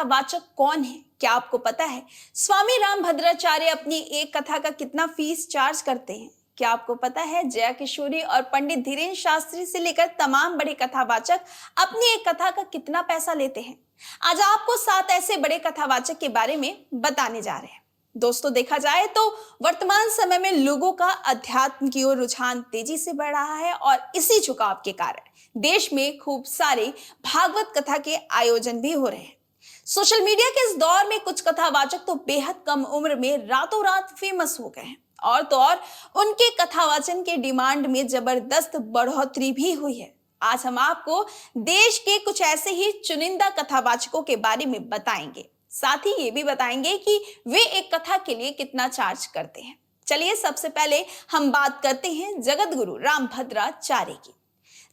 कथावाचक कौन है, क्या आपको पता है? स्वामी रामभद्राचार्य अपनी एक कथा का कितना फीस चार्ज करते हैं? क्या आपको पता है जया किशोरी और पंडित धीरेन्द्र शास्त्री से लेकर तमाम बड़े कथावाचक अपनी एक कथा का कितना पैसा लेते हैं? आज आपको 7 ऐसे बड़े कथावाचक के बारे में बताने जा रहे हैं। दोस्तों, देखा जाए तो वर्तमान समय में लोगों का अध्यात्म की ओर रुझान तेजी से बढ़ रहा है और इसी झुकाव के कारण देश में खूब सारे भागवत कथा के आयोजन भी हो रहे हैं। सोशल मीडिया के इस दौर में कुछ कथावाचक तो बेहद कम उम्र में रातों रात फेमस हो गए हैं और तो और उनके कथावाचन के डिमांड में जबरदस्त बढ़ोतरी भी हुई है। आज हम आपको देश के कुछ ऐसे ही चुनिंदा कथावाचकों के बारे में बताएंगे, साथ ही ये भी बताएंगे कि वे एक कथा के लिए कितना चार्ज करते हैं। चलिए, सबसे पहले हम बात करते हैं जगत गुरु रामभद्राचार्य की।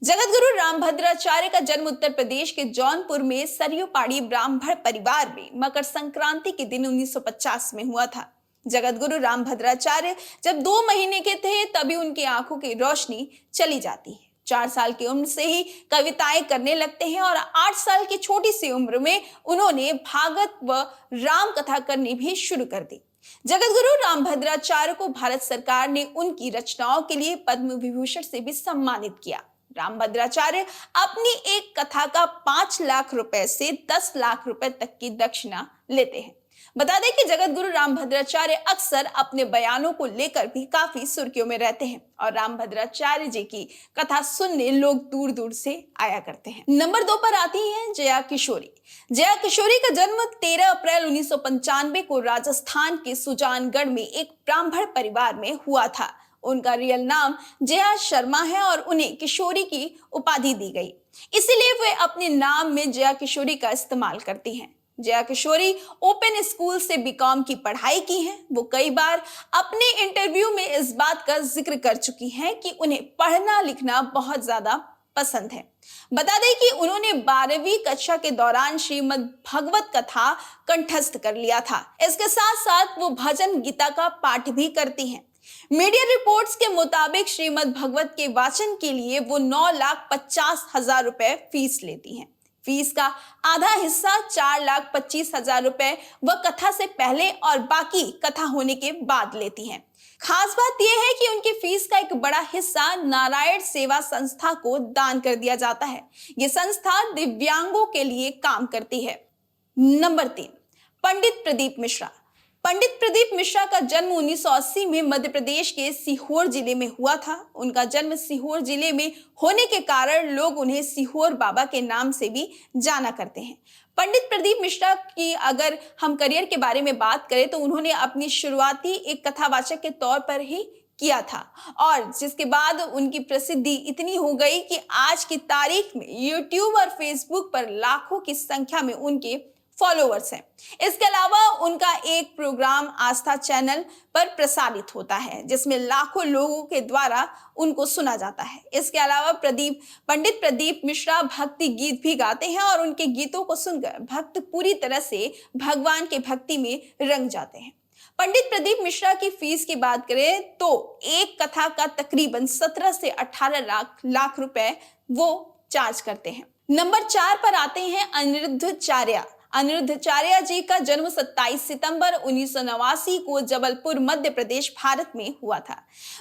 जगत गुरु रामभद्राचार्य का जन्म उत्तर प्रदेश के जौनपुर में सरयू पाड़ी ब्राह्मण परिवार में मकर संक्रांति के दिन 1950 में हुआ था। जगत गुरु रामभद्राचार्य जब 2 महीने के थे तभी उनकी आंखों की रोशनी चली जाती है। 4 साल की उम्र से ही कविताएं करने लगते हैं और 8 साल की छोटी सी उम्र में उन्होंने भागवत व राम कथा करनी भी शुरू कर दी। जगत गुरु रामभद्राचार्य को भारत सरकार ने उनकी रचनाओं के लिए पद्म विभूषण से भी सम्मानित किया। रामभद्राचार्य अपनी एक कथा का 5 लाख रुपए से 10 लाख रुपए तक की दक्षिणा लेते हैं। बता दें कि जगत गुरु रामभद्राचार्य अक्सर अपने बयानों को लेकर भी काफी सुर्खियों में रहते हैं और रामभद्राचार्य जी की कथा सुनने लोग दूर दूर से आया करते हैं। नंबर 2 पर आती हैं जया किशोरी। जया किशोरी का जन्म 13 अप्रैल 1995 को राजस्थान के सुजानगढ़ में एक ब्राह्मण परिवार में हुआ था। उनका रियल नाम जया शर्मा है और उन्हें किशोरी की उपाधि दी गई, इसीलिए वे अपने नाम में जया किशोरी का इस्तेमाल करती हैं। जया किशोरी ओपन स्कूल से बीकॉम की पढ़ाई की है। वो कई बार अपने इंटरव्यू में इस बात का जिक्र कर चुकी हैं कि उन्हें पढ़ना लिखना बहुत ज्यादा पसंद है। बता दें कि उन्होंने 12वीं कक्षा के दौरान श्रीमद् भगवत कथा कंठस्थ कर लिया था। इसके साथ साथ वो भजन गीता का पाठ भी करती हैं। मीडिया रिपोर्ट्स के मुताबिक श्रीमद् भगवत के वाचन के लिए वो 9,50,000 रुपए फीस लेती हैं। फीस का आधा हिस्सा 4,25,000 रुपए वह कथा से पहले और बाकी कथा होने के बाद लेती हैं। खास बात यह है कि उनकी फीस का एक बड़ा हिस्सा नारायण सेवा संस्था को दान कर दिया जाता है। यह संस्था दिव्यांगों के लिए काम करती है। नंबर 3, पंडित प्रदीप मिश्रा। पंडित प्रदीप मिश्रा का जन्म 1980 में मध्य प्रदेश के सीहोर जिले में हुआ था। उनका जन्म सीहोर जिले में होने के कारण लोग उन्हें सीहोर बाबा के नाम से भी जाना करते हैं। पंडित प्रदीप मिश्रा की अगर हम करियर के बारे में बात करें तो उन्होंने अपनी शुरुआती एक कथावाचक के तौर पर ही किया था और जिसके बाद उनकी प्रसिद्धि इतनी हो गई कि आज की तारीख में यूट्यूब और फेसबुक पर लाखों की संख्या में उनके फॉलोअर्स हैं। इसके अलावा उनका एक प्रोग्राम आस्था चैनल पर प्रसारित होता है जिसमें लाखों लोगों के द्वारा उनको सुना जाता है। इसके अलावा पंडित प्रदीप मिश्रा भक्ति गीत भी गाते हैं और उनके गीतों को सुनकर भक्त पूरी तरह से भगवान के भक्ति में रंग जाते हैं। पंडित प्रदीप मिश्रा की फीस की बात करें तो एक कथा का तकरीबन 17 से 18 लाख रुपए वो चार्ज करते हैं। नंबर 4 पर आते हैं अनिरुद्धाचार्य। अनिरुद्धाचार्य जी का जन्म 27 सितंबर 1989 को जबलपुर मध्य प्रदेश भारत में हुआ था।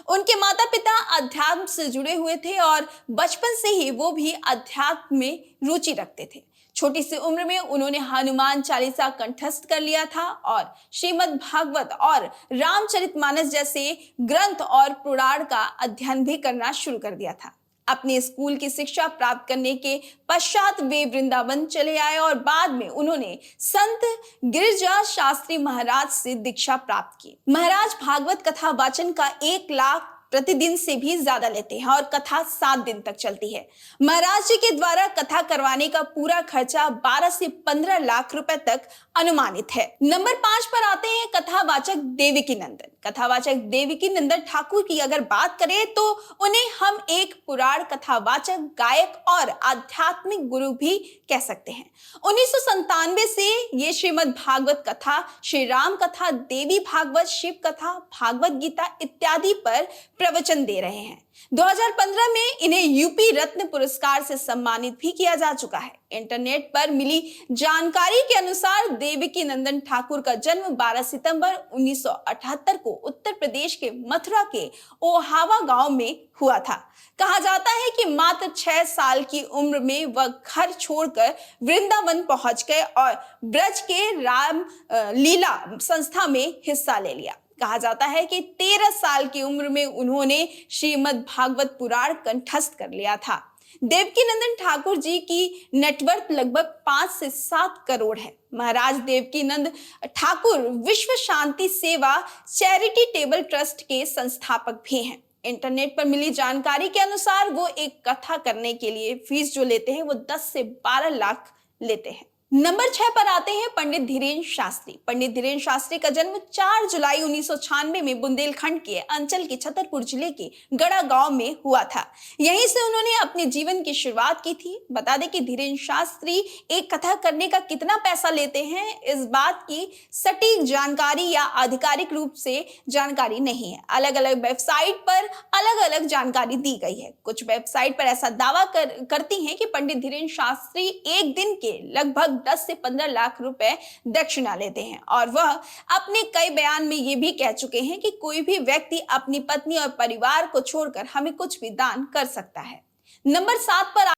उनके माता पिता अध्यात्म से जुड़े हुए थे और बचपन से ही वो भी अध्यात्म में रुचि रखते थे। छोटी सी उम्र में उन्होंने हनुमान चालीसा कंठस्थ कर लिया था और श्रीमद् भागवत और रामचरितमानस जैसे ग्रंथ और पुराण का अध्ययन भी करना शुरू कर दिया था। अपने स्कूल की शिक्षा प्राप्त करने के पश्चात वे वृंदावन चले आए और बाद में उन्होंने संत गिरिजा शास्त्री महाराज से दीक्षा प्राप्त की। महाराज भागवत कथा वाचन का 1 लाख प्रतिदिन से भी ज्यादा लेते हैं और कथा 7 दिन तक चलती है। महाराज जी के द्वारा कथा करवाने का पूरा खर्चा 12 से 15 लाख रुपए तक अनुमानित है। नंबर 5 पर आते हैं कथावाचक देवकी नंदन। कथावाचक देवकी नंदन ठाकुर की अगर बात करें तो उन्हें हम एक पुराण कथावाचक, गायक और आध्यात्मिक गुरु भी कह सकते हैं। 1997 से ये श्रीमद् भागवत कथा, श्री राम कथा, देवी भागवत, शिव कथा, भागवत गीता इत्यादि पर प्रवचन दे रहे हैं। 2015 में इन्हें यूपी रत्न पुरस्कार से सम्मानित भी किया जा चुका है। इंटरनेट पर मिली जानकारी के अनुसार देवकी नंदन ठाकुर का जन्म 12 सितंबर 1978 को उत्तर प्रदेश के मथुरा के ओहावा गांव में हुआ था। कहा जाता है कि मात्र 6 साल की उम्र में वह घर छोड़कर वृंदावन पहुंच गए और ब्रज के राम लीला संस्था में हिस्सा ले लिया। कहा जाता है कि 13 साल की उम्र में उन्होंने श्रीमद् भागवत पुराण कंठस्थ कर लिया था। देवकी नंदन ठाकुर जी की नेटवर्थ लगभग 5 से 7 करोड़ है। महाराज देवकी नंद ठाकुर विश्व शांति सेवा चैरिटेबल ट्रस्ट के संस्थापक भी हैं। इंटरनेट पर मिली जानकारी के अनुसार वो एक कथा करने के लिए फीस जो लेते हैं वो 10 से 12 लाख लेते हैं। नंबर 6 पर आते हैं पंडित धीरेन्द्र शास्त्री। पंडित धीरेन्द्र शास्त्री का जन्म 4 जुलाई 1996 में बुंदेलखंड के अंचल के छतरपुर जिले के गड़ा गांव में हुआ था। यहीं से उन्होंने अपने जीवन की शुरुआत की थी। बता दें कि धीरेन्द्र शास्त्री एक कथा करने का कितना पैसा लेते हैं, इस बात की सटीक जानकारी या आधिकारिक रूप से जानकारी नहीं है। अलग अलग वेबसाइट पर अलग अलग जानकारी दी गई है। कुछ वेबसाइट पर ऐसा दावा करती हैं कि पंडित धीरेन्द्र शास्त्री एक दिन के लगभग 10 से 15 लाख रुपए दक्षिणा लेते हैं और वह अपने कई बयान में यह भी कह चुके हैं कि कोई भी व्यक्ति अपनी पत्नी और परिवार को छोड़कर हमें कुछ भी दान कर सकता है। नंबर 7 पर